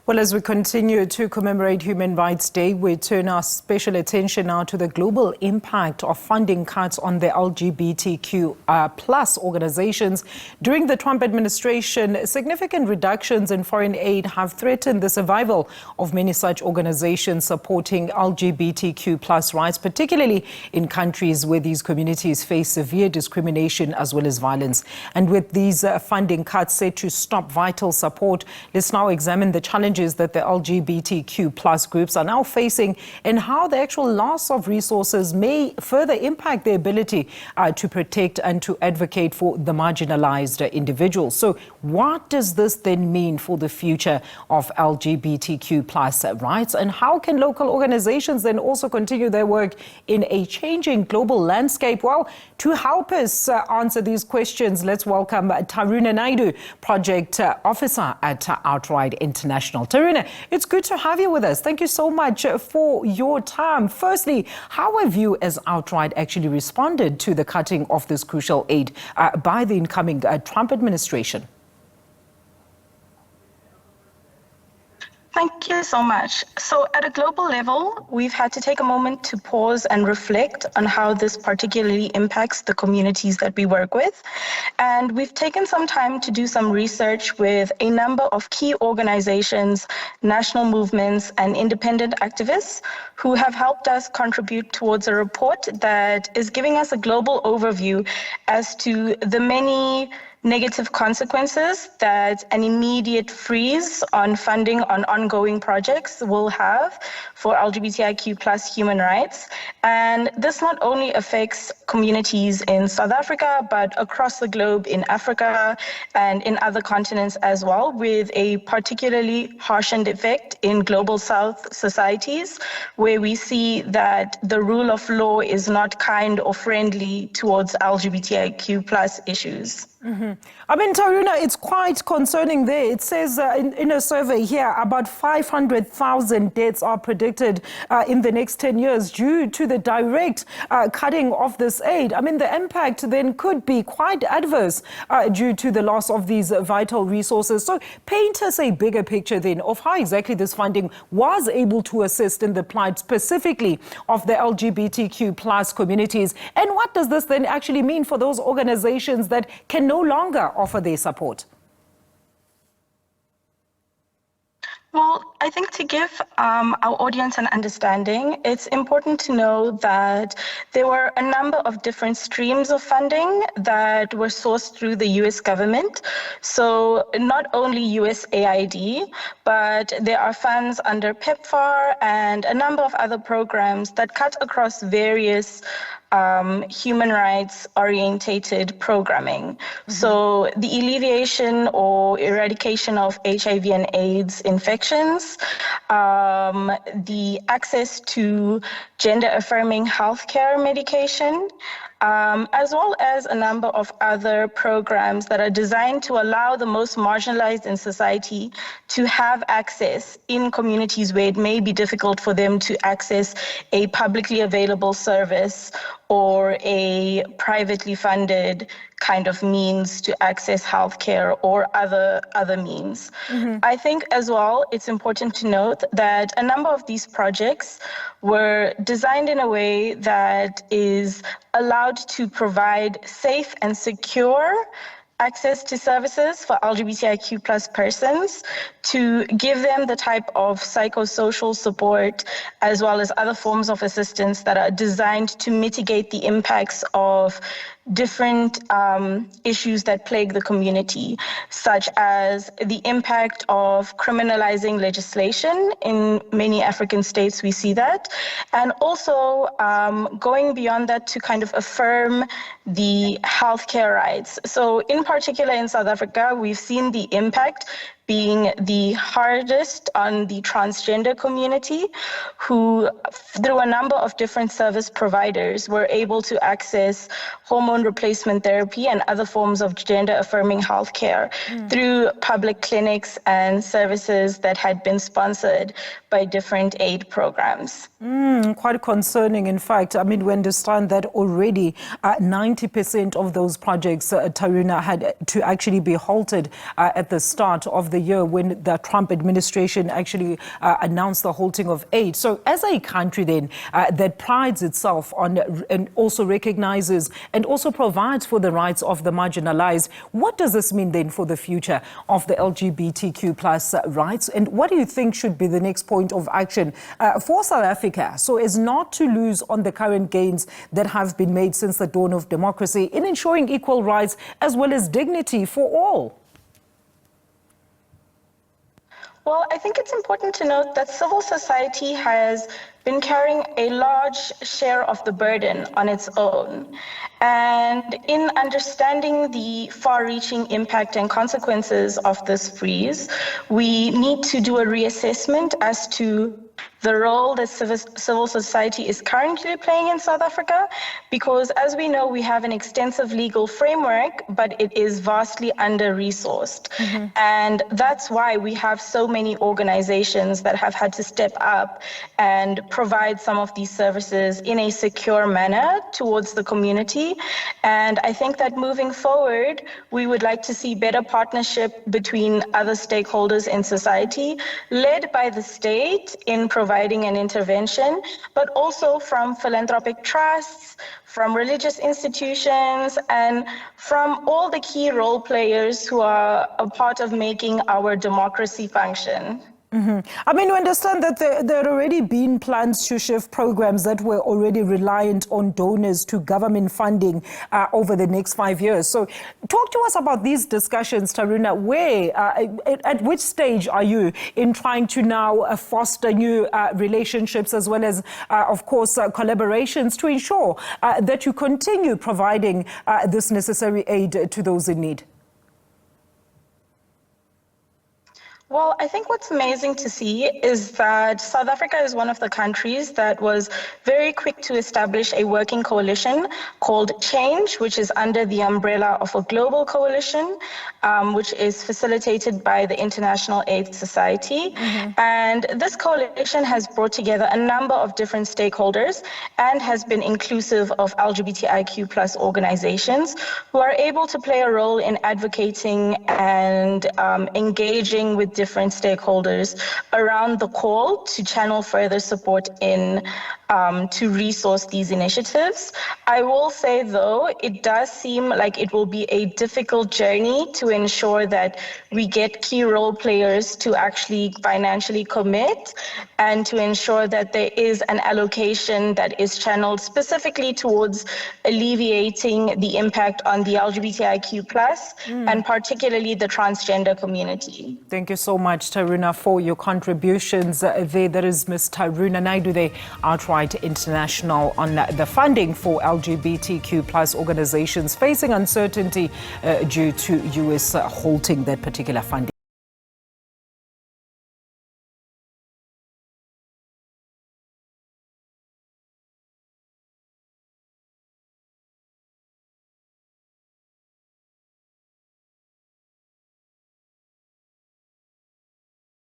Well, as we continue to commemorate Human Rights Day, we turn our special attention now to the global impact of funding cuts on the LGBTQ plus organizations. During the Trump administration, significant reductions in foreign aid have threatened the survival of many such organizations supporting LGBTQ plus rights, particularly in countries where these communities face severe discrimination as well as violence. And with these funding cuts set to stop vital support, let's now examine the challenges that the LGBTQ plus groups are now facing and how the actual loss of resources may further impact their ability to protect and to advocate for the marginalized individuals. So what does this then mean for the future of LGBTQ plus rights, and how can local organizations then also continue their work in a changing global landscape? Well, to help us answer these questions, let's welcome Thiruna Naidoo, Project Officer at Outright International. Thiruna, it's good to have you with us. Thank you so much for your time. Firstly, how have you as Outright actually responded to the cutting of this crucial aid by the incoming Trump administration? Thank you so much. So at a global level, we've had to take a moment to pause and reflect on how this particularly impacts the communities that we work with. And we've taken some time to do some research with a number of key organizations, national movements, and independent activists who have helped us contribute towards a report that is giving us a global overview as to the many negative consequences that an immediate freeze on funding on ongoing projects will have for LGBTIQ plus human rights. And this not only affects communities in South Africa, but across the globe in Africa and in other continents as well, with a particularly harshened effect in global South societies, where we see that the rule of law is not kind or friendly towards LGBTIQ plus issues. Mm-hmm. I mean, Thiruna, it's quite concerning there. It says in a survey here, about 500,000 deaths are predicted in the next 10 years due to the direct cutting of this aid. I mean, the impact then could be quite adverse due to the loss of these vital resources. So paint us a bigger picture then of how exactly this funding was able to assist in the plight specifically of the LGBTQ plus communities. And what does this then actually mean for those organizations that can no longer offer their support? Well, I think to give our audience an understanding, it's important to know that there were a number of different streams of funding that were sourced through the US government. So not only USAID, but there are funds under PEPFAR and a number of other programs that cut across various human rights orientated programming. Mm-hmm. So the alleviation or eradication of HIV and AIDS infections, the access to gender affirming healthcare medication, as well as a number of other programs that are designed to allow the most marginalized in society to have access in communities where it may be difficult for them to access a publicly available service or a privately funded kind of means to access healthcare or other means. Mm-hmm. I think as well, it's important to note that a number of these projects were designed in a way that is allowed to provide safe and secure access to services for LGBTIQ plus persons, to give them the type of psychosocial support as well as other forms of assistance that are designed to mitigate the impacts of different issues that plague the community, such as the impact of criminalizing legislation. In many African states, we see that. And also going beyond that to kind of affirm the healthcare rights. So in particular in South Africa, we've seen the impact being the hardest on the transgender community, who through a number of different service providers were able to access hormone replacement therapy and other forms of gender affirming healthcare through public clinics and services that had been sponsored by different aid programs. Quite concerning, in fact. I mean, we understand that already 90% of those projects, Thiruna, had to actually be halted at the start of the year when the Trump administration actually announced the halting of aid. So as a country then that prides itself on and also recognizes and also provides for the rights of the marginalized, what does this mean then for the future of the LGBTQ plus rights? And what do you think should be the next point of action for South Africa so as not to lose on the current gains that have been made since the dawn of democracy in ensuring equal rights as well as dignity for all? Well, I think it's important to note that civil society has been carrying a large share of the burden on its own. And in understanding the far-reaching impact and consequences of this freeze, we need to do a reassessment as to the role that civil society is currently playing in South Africa, because as we know, we have an extensive legal framework, but it is vastly under-resourced. And that's why we have so many organizations that have had to step up and provide some of these services in a secure manner towards the community. And I think that moving forward, we would like to see better partnership between other stakeholders in society, led by the state in providing an intervention, but also from philanthropic trusts, from religious institutions, and from all the key role players who are a part of making our democracy function. I mean, we understand that there had already been plans to shift programs that were already reliant on donors to government funding over the next 5 years. So talk to us about these discussions, Thiruna. At which stage are you in trying to now foster new relationships as well as, of course, collaborations to ensure that you continue providing this necessary aid to those in need? Well, I think what's amazing to see is that South Africa is one of the countries that was very quick to establish a working coalition called Change, which is under the umbrella of a global coalition, which is facilitated by the International AIDS Society. And this coalition has brought together a number of different stakeholders and has been inclusive of LGBTIQ plus organizations who are able to play a role in advocating and engaging with different stakeholders around the call to channel further support in to resource these initiatives. I will say, though, it does seem like it will be a difficult journey to ensure that we get key role players to actually financially commit and to ensure that there is an allocation that is channeled specifically towards alleviating the impact on the LGBTIQ plus and particularly the transgender community. Thank you so much, Thiruna, for your contributions there. That is Ms. Thiruna Naidoo, the outright international on the funding for LGBTQ plus organizations facing uncertainty due to US halting that particular funding.